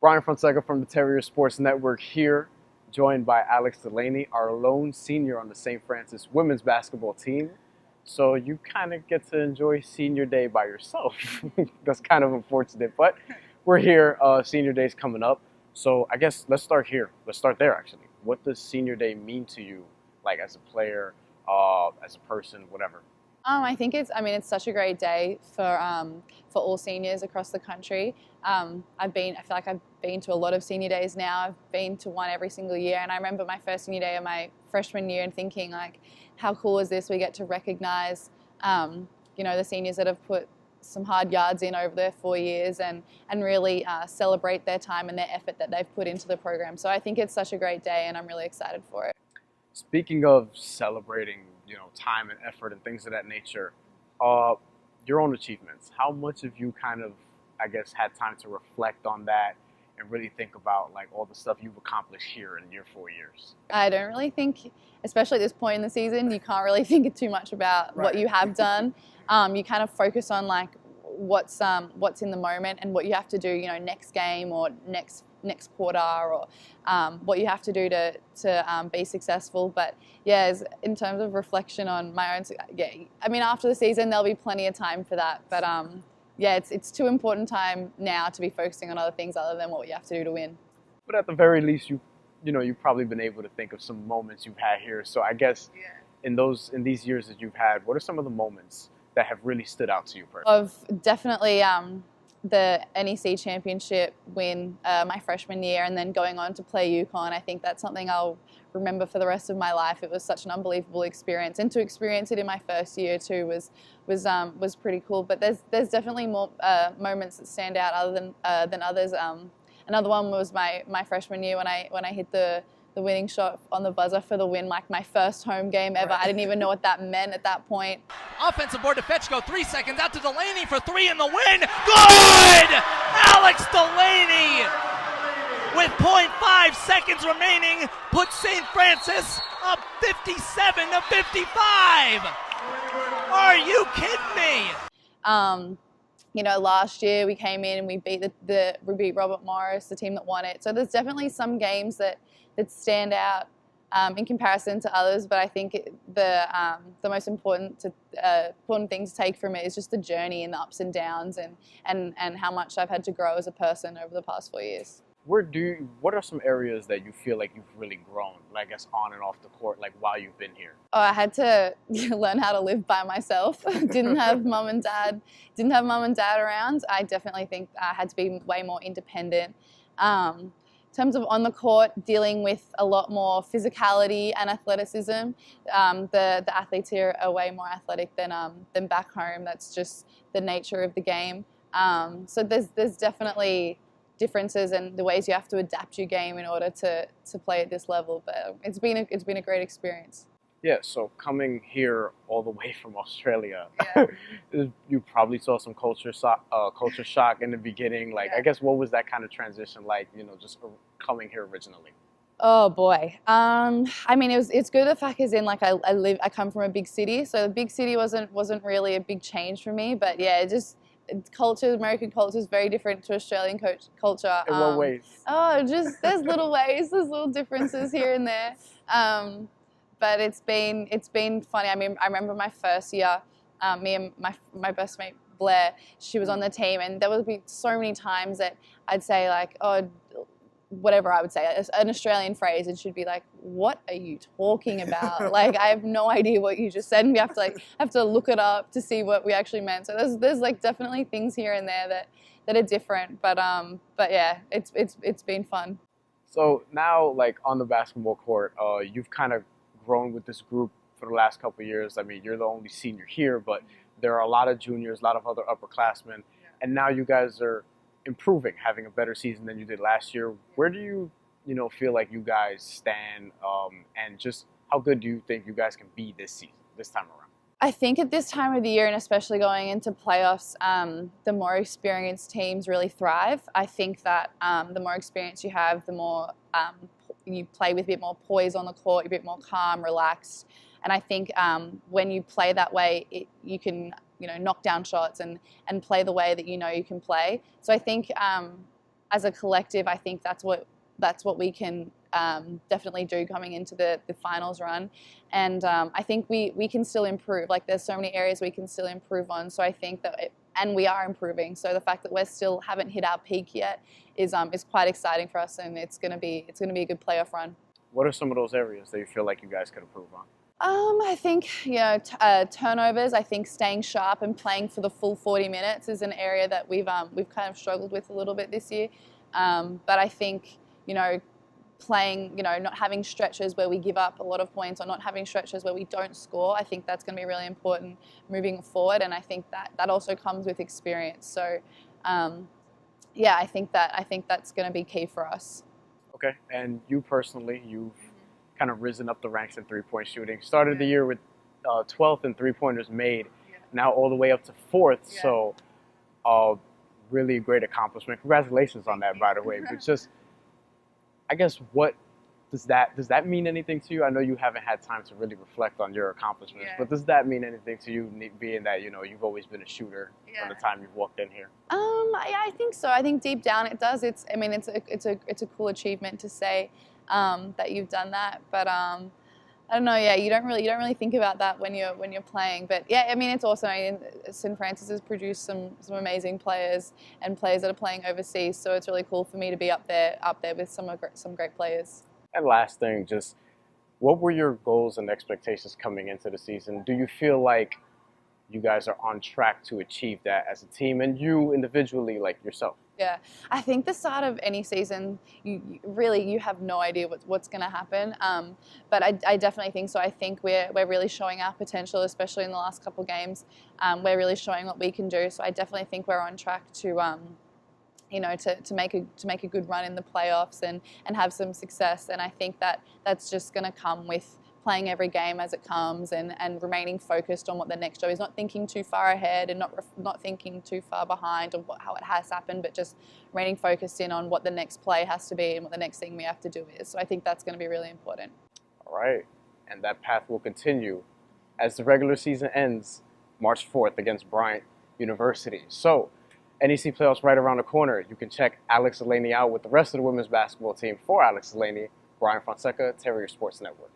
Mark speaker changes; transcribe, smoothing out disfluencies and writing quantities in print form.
Speaker 1: Bryan Fonseca from the Terriers Sports Network here, joined by Delaney, our lone senior on the St. Francis women's basketball team. So you kind of get to enjoy senior day by yourself. That's kind of unfortunate, but we're here. Senior day's coming up. So I guess let's start here. Let's start there, actually. What does senior day mean to you, like as a player, as a person, whatever?
Speaker 2: I think it's such a great day for all seniors across the country. I feel like I've been to a lot of senior days now. I've been to one every single year, and I remember my first senior day of my freshman year and thinking, like, how cool is this? We get to recognize, the seniors that have put some hard yards in over their 4 years and really celebrate their time and their effort that they've put into the program. So I think it's such a great day, and I'm really excited for it.
Speaker 1: Speaking of celebrating, time and effort and things of that nature, your own achievements, how much have you kind of, I guess, had time to reflect on that and really think about like all the stuff you've accomplished here in your 4 years?
Speaker 2: I don't really think, especially at this point in the season, you can't really think too much about what you have done. You kind of focus on like what's in the moment and what you have to do, next game or next quarter, or what you have to do to be successful. But yeah, in terms of reflection on my own, after the season there'll be plenty of time for that. But it's too important time now to be focusing on other things other than what you have to do to win.
Speaker 1: But at the very least, you've probably been able to think of some moments you've had here. So I guess in these years that you've had, what are some of the moments that have really stood out to you personally?
Speaker 2: Of definitely the NEC Championship win my freshman year, and then going on to play UConn. I think that's something I'll remember for the rest of my life. It was such an unbelievable experience, and to experience it in my first year too was pretty cool. But there's definitely more moments that stand out other than others. Another one was my freshman year when I hit the winning shot on the buzzer for the win, like my first home game ever. I didn't even know what that meant at that point.
Speaker 3: Offensive board to Fetchko, 3 seconds out to Delaney for three in the win. Good! Alex Delaney with 0.5 seconds remaining puts St. Francis up 57 to 55. Are you kidding me?
Speaker 2: Last year we came in and we beat Robert Morris, the team that won it. So there's definitely some games that stand out in comparison to others, but I think the most important thing to take from it is just the journey and the ups and downs and how much I've had to grow as a person over the past 4 years.
Speaker 1: What are some areas that you feel like you've really grown, I guess, on and off the court, like while you've been here?
Speaker 2: Oh, I had to learn how to live by myself. Didn't have mum and dad around. I definitely think I had to be way more independent. In terms of on the court, dealing with a lot more physicality and athleticism. The athletes here are way more athletic than back home. That's just the nature of the game. So there's definitely differences and the ways you have to adapt your game in order to play at this level. But it's been a great experience.
Speaker 1: Yeah, so coming here all the way from Australia, you probably saw some culture shock in the beginning. I guess, what was that kind of transition like, just coming here originally?
Speaker 2: Oh boy. It's good. The fact is, I come from a big city, so the big city wasn't really a big change for me. But yeah, American culture is very different to Australian culture.
Speaker 1: In what ways?
Speaker 2: There's little ways, there's little differences here and there. But it's been funny. I remember my first year, me and my best mate Blair, she was on the team, and there would be so many times that I'd say like, oh, whatever I would say, an Australian phrase, and she'd be like, "What are you talking about?" Like, I have no idea what you just said, and we have to look it up to see what we actually meant. So there's like definitely things here and there that are different, but yeah, it's been fun.
Speaker 1: So now, like on the basketball court, you've kind of grown with this group for the last couple of years. You're the only senior here, but there are a lot of juniors, a lot of other upperclassmen, and now you guys are improving, having a better season than you did last year. Where do you, feel like you guys stand, and just how good do you think you guys can be this time around?
Speaker 2: I think at this time of the year, and especially going into playoffs, the more experienced teams really thrive. I think that the more experience you have, the more you play with a bit more poise on the court, you're a bit more calm, relaxed. And I think when you play that way, you can knock down shots and play the way that you can play. So I think as a collective, I think that's what we can definitely do coming into the finals run. And I think we can still improve. Like, there's so many areas we can still improve on. So I think that, and we are improving. So the fact that we still haven't hit our peak yet is quite exciting for us, and it's gonna be a good playoff run.
Speaker 1: What are some of those areas that you feel like you guys could improve on?
Speaker 2: I think, turnovers. I think staying sharp and playing for the full 40 minutes is an area that we've kind of struggled with a little bit this year. But I think, playing, not having stretches where we give up a lot of points, or not having stretches where we don't score, I think that's going to be really important moving forward. And I think that also comes with experience. So, I think that's going to be key for us.
Speaker 1: Okay, and you personally, you've kind of risen up the ranks in three-point shooting. Started the year with 12th in three-pointers made, now all the way up to 4th. So, really great accomplishment. Congratulations on that, by the way. But just, I guess, what does that mean anything to you? I know you haven't had time to really reflect on your accomplishments, but does that mean anything to you, being that you've always been a shooter from the time you've walked in here?
Speaker 2: I think so. I think deep down it does. It's a cool achievement to say that you've done that, but I don't know. Yeah, you don't really think about that when you're playing. But yeah, I mean, it's awesome. St. Francis has produced some amazing players and players that are playing overseas. So it's really cool for me to be up there with some great players.
Speaker 1: And last thing, just what were your goals and expectations coming into the season? Do you feel like you guys are on track to achieve that as a team, and you individually, like yourself?
Speaker 2: Yeah, I think the start of any season, you have no idea what's going to happen. But I definitely think so. I think we're really showing our potential, especially in the last couple of games. We're really showing what we can do. So I definitely think we're on track to to make a good run in the playoffs and have some success. And I think that's just going to come with playing every game as it comes and remaining focused on what the next job is, not thinking too far ahead and not thinking too far behind of how it has happened, but just remaining focused in on what the next play has to be and what the next thing we have to do is. So I think that's going to be really important.
Speaker 1: All right, and that path will continue as the regular season ends March 4th against Bryant University. So NEC playoffs right around the corner. You can check Alex Delaney out with the rest of the women's basketball team. For Alex Delaney, Bryan Fonseca, Terriers Sports Network.